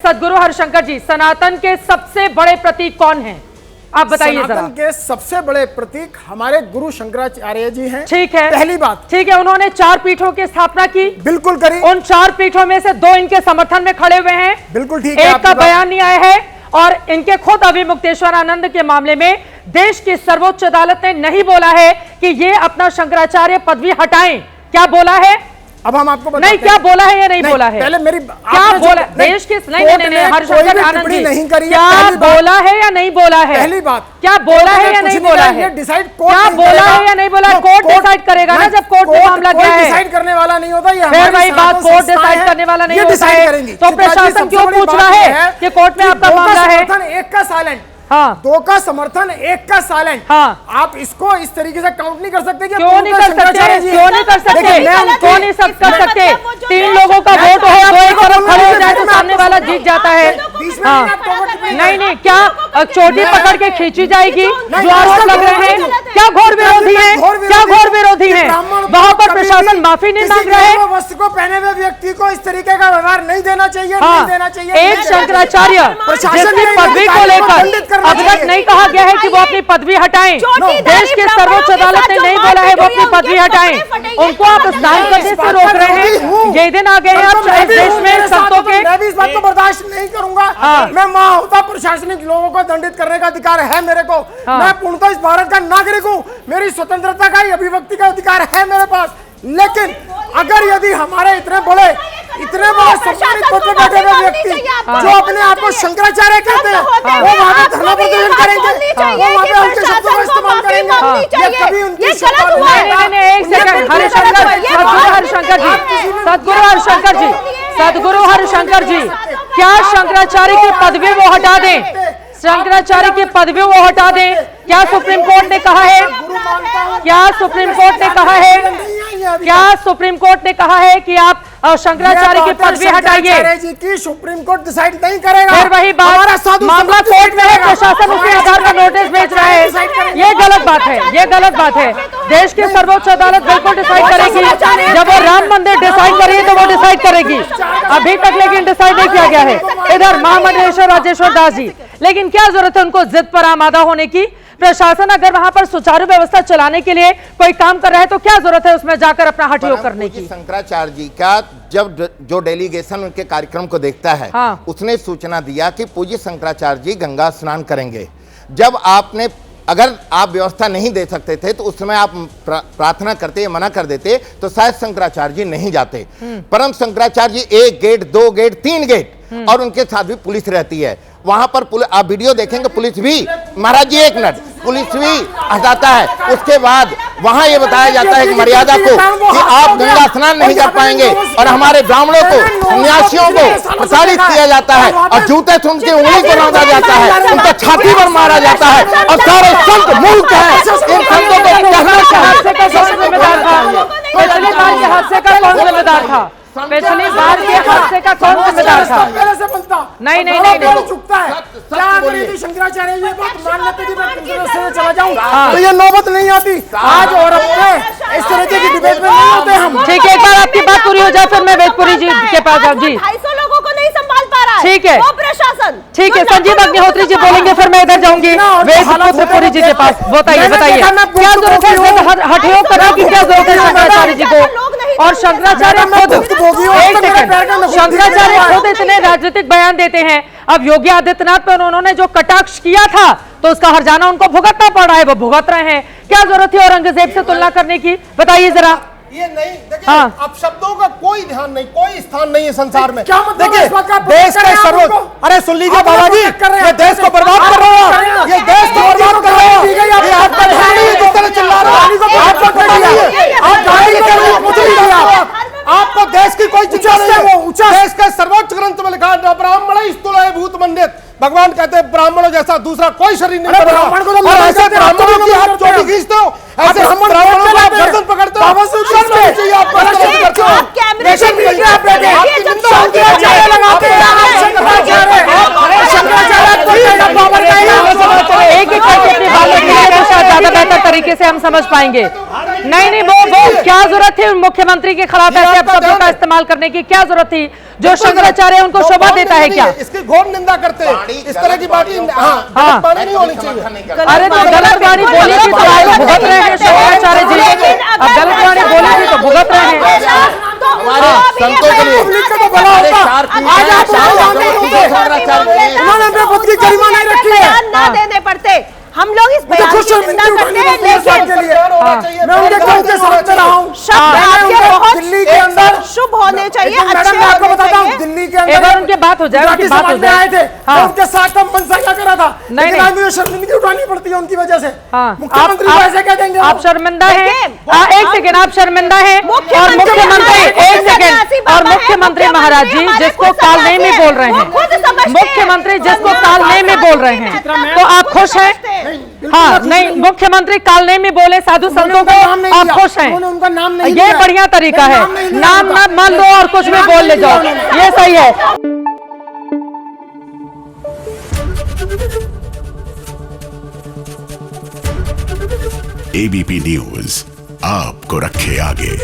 सदगुरु हरिशंकर जी, सनातन के सबसे बड़े प्रतीक कौन हैं? आप बताइए जरा। सनातन के सबसे बड़े प्रतीक हमारे गुरु शंकराचार्य जी हैं। ठीक है, पहली बात। ठीक है, उन्होंने 4 पीठों की स्थापना की, बिल्कुल करी। उन 4 पीठों में से 2 इनके समर्थन में खड़े हुए हैं, बिल्कुल ठीक है। एक का बयान नहीं आया है। और इनके खुद अभिमुक्तेश्वर आनंद के मामले में देश की सर्वोच्च अदालत ने नहीं बोला है कि ये अपना शंकराचार्य पदवी हटाएं। क्या बोला है? अब हम आपको बताते नहीं, क्या बोला है या नहीं बोला है? पहले मेरी क्या बोला देश के नहीं हरिशंकर आनंद जी नहीं करी, क्या बोला है या नहीं बोला है? पहली बात, क्या बोला है या नहीं बोला है? डिसाइड क्या बोला है या नहीं बोला? कोर्ट डिसाइड करेगा ना, जब कोर्ट में मामला गया है। डिसाइड करने वाला नहीं होता, ये फिर वही बात, कोर्ट डिसाइड करने वाला नहीं होता है, तो प्रशासन क्यों पूछ रहा है कि कोर्ट में आपका मामला है? एक का साइलेंट, हाँ, 2 का समर्थन, 1 का साइलेंट। हाँ, आप इसको इस तरीके से काउंट नहीं कर सकते कि क्यों नहीं कर सकते? क्यों नहीं कर सकते? क्यों नहीं कर सकते? 3 लोगों का वोट हो, 2 एक तरफ खड़े हो जाए तो सामने वाला जीत जाता है। हाँ, नहीं, क्या चोटी पकड़ के खींची जाएगी? जो आरोप लग रहे हैं, क्या घोर विरोधी है? क्या घोर विरोधी है? वहां पर प्रशासन माफी नहीं मांग रहा है। वस्त्र को पहने हुए व्यक्ति को इस तरीके का व्यवहार नहीं देना चाहिए, नहीं देना चाहिए। एक शंकराचार्य जिसकी पदवी को लेकर अब तक नहीं कहा गया है कि वो अपनी पदवी हटाएं, देश की सर्वोच्च अदालत ने नहीं बोला है वो अपनी पदवी हटाएं, उनको आप स्नान करने से रोक रहे हैं। ये दिन आ गए हैं अब इस देश में संतों के। मैं भी इस बात को बर्दाश्त नहीं करूंगा। मैं मां होता, प्रशासनिक लोगों को दंडित करने का अधिकार है मेरे को। मैं पूर्णतः इस भारत का नागरिक हूँ, मेरी स्वतंत्रता का, अभिव्यक्ति का अधिकार है मेरे पास। लेकिन अगर यदि हमारे इतने बड़े सम्मानित पद पर बैठे हुए व्यक्ति जो अपने आप को शंकराचार्य कहते हैं, वो वहां पे धरना प्रदर्शन करेंगे, वो वहां पे उनके शब्दों का इस्तेमाल करेंगे, ये कभी उनकी सदगुरु हरिशंकर जी, क्या शंकराचार्य की पदवी वो हटा दें? शंकराचार्य की पदवी वो हटा दें? क्या सुप्रीम कोर्ट ने कहा है? क्या सुप्रीम कोर्ट ने कहा है? क्या सुप्रीम कोर्ट ने कहा है कि आप शंकराचार्य की पदवी हटाइए? जी की सुप्रीम कोर्ट डिसाइड नहीं करेगा। फिर वही बात, मामला कोर्ट में है, प्रशासन उसी आधार पर नोटिस भेज रहा है। ये गलत बात है, ये गलत बात है। देश की सर्वोच्च अदालत बिल्कुल डिसाइड करेगी। जब वो राम मंदिर डिसाइड करेगी तो वो डिसाइड करेगी। अभी तक लेकिन डिसाइड नहीं किया गया है। इधर महामंडलेश्वर राजेश्वर दास जी, लेकिन क्या जरूरत है उनको जिद पर आमादा होने की? प्रशासन अगर वहां पर सुचारू व्यवस्था चलाने के लिए कोई काम कर रहा है तो क्या जरूरत है उसमें जाकर अपना हठयोग करने की? शंकराचार्य जी का जब जो डेलीगेशन उनके कार्यक्रम को देखता है, हाँ, उसने सूचना दिया कि पूज्य शंकराचार्य जी गंगा स्नान करेंगे। जब आपने अगर आप व्यवस्था नहीं दे सकते थे तो उस समय आप प्रार्थना करते, मना कर देते तो शायद शंकराचार्य जी नहीं जाते। परम Shankaracharya ji 1 gate, 2 gate, 3 gate और उनके साथ भी पुलिस रहती है। वहां पर आप वीडियो देखेंगे, पुलिस भी, महाराज जी 1 मिनट, पुलिस भी हटाता है। उसके बाद वहां ये बताया जाता है मर्यादा को कि आप गंगा स्नान नहीं कर पाएंगे और हमारे ब्राह्मणों को, सन्यासियों को प्रताड़ित किया जाता है और जूते से उनकी उंगली को रौंदा जाता है, उनका छाती पर मारा जाता है और सारे संत मूर्ख हैं। इन संतों को कहना चाहिए। पिछली बार के हादसे का कौन जिम्मेदार था? पिछली बार के हादसे का कौन जिम्मेदार था? नहीं, चुकता है। शंकराचार्य ये बात मान लेते कि मैं से चला जाऊं तो ये नौबत नहीं आती आज और अब इस तरीके की डिबेट में नहीं होते हम। ठीक है, एक बार आपकी बात पूरी हो जाए फिर मैं वेदपुरी जी के पास जाऊँ। जी 250 लोगों को नहीं संभाल पा रहा है, ठीक है, वो प्रशासन। ठीक है, संजीव अग्निहोत्री जी बोलेंगे फिर मैं इधर जाऊंगी वेदपुरी जी के पास। बताइए क्या जरूरत है हठयोग करने की? क्या जरूरत है शंकराचार्य जी को? और शंकराचार्य खुद, एक सेकंड, शंकराचार्य खुद इतने राजनीतिक बयान देते हैं। अब योगी आदित्यनाथ पर उन्होंने जो कटाक्ष किया था तो उसका हर्जाना उनको भुगतना पड़ रहा है, वो भुगत रहे हैं। क्या जरूरत है औरंगजेब से तुलना करने की? बताइए जरा। ये नहीं देखिए, अब शब्दों का कोई ध्यान नहीं, कोई स्थान नहीं है संसार में। क्या मतलब देखिए, देश के सर्वोच्च, अरे सुन लीजिए बाबा जी, ये देश को बर्बाद कर रहे हो, ये देश को बर्बाद कर रहे हो। ये आपका ध्यान नहीं है, जिस तरह चिल्ला रहे हो, आपको पता नहीं है, आप गाड़ी कर रहे हो, कुछ नहीं किया। आपको देश की कोई चिंता नहीं है। देश के सर्वोच्च ग्रंथ में लिखा है, ब्राह्मण स्तुलय भूत मंडित। भगवान कहते हैं ब्राह्मणों जैसा दूसरा कोई शरीर नहीं बना। और ऐसे ब्राह्मणों की आप चोटी खींचते हो, ऐसे ब्राह्मणों को आप गर्दन पकड़ते हो। एक ज्यादा बेहतर तरीके से हम समझ पाएंगे। नहीं, वो क्या जरूरत थी मुख्यमंत्री के खिलाफ ऐसे शब्दों का इस्तेमाल करने की? क्या जरूरत थी? जो शंकराचार्य उनको शोभा देता है क्या? इसकी घोर निंदा करते हैं। इस तरह की बात हाँ। बाणी नहीं होनी चाहिए। अरे तो गलत वाणी बोली थी तो आज भुगत रहे हैं शंकराचार्य जी। अब गलत वाणी बोली थी तो भुगत रहे हैं। हमारे संतों के लिए आज आप उन्होंने अपने पद की गरिमा नहीं रखी है। ना देने पड़ते, हम लोग इस बयान खुश की और निंदा मिंटू करते हैं, के लिए मैं उनके कौन के साथ रहा हूँ। शब्द आपके बहुत दिल्ली के अंदर शुभ होने चाहिए, मैडम अच्छे मैं आपको होने बताता हूँ, चाहिए। दिल्ली के एक अंदर बार उनकी बात हो जाए, उनकी गुजराती बात हो समाज में जाए। आए थे, हाँ। मैं उनके साथ का मनसाया करा था, नहीं, लेकिन नहीं। आज मुझे शर्मिंदगी उठानी पड़ती है उनकी वजह से। हाँ। मुख्यमंत्री को ऐसे कह देंगे आप शर्मिंदा हैं? देखिए, हाँ, एक सेकेंड, आप शर्मिंदा हैं? और मुख्यमंत्री, एक सेकेंड, और मुख्यमंत्री महाराज जी जिसको काल नहीं में बोल रहे हैं, मुख्यमंत्री जिसको काल नहीं में बोल रहे हैं, तो आप खुश हैं? हाँ, नहीं, मुख्यमंत्री काल नहीं में बोले साधु संतों को, आप खुश हैं? उनका नाम नहीं ये लिया। बढ़िया तरीका है, नाम नहीं लिया नाम उनका। मत मान लो और कुछ भी बोल ले जाओ, ये सही है। एबीपी न्यूज आपको रखे आगे।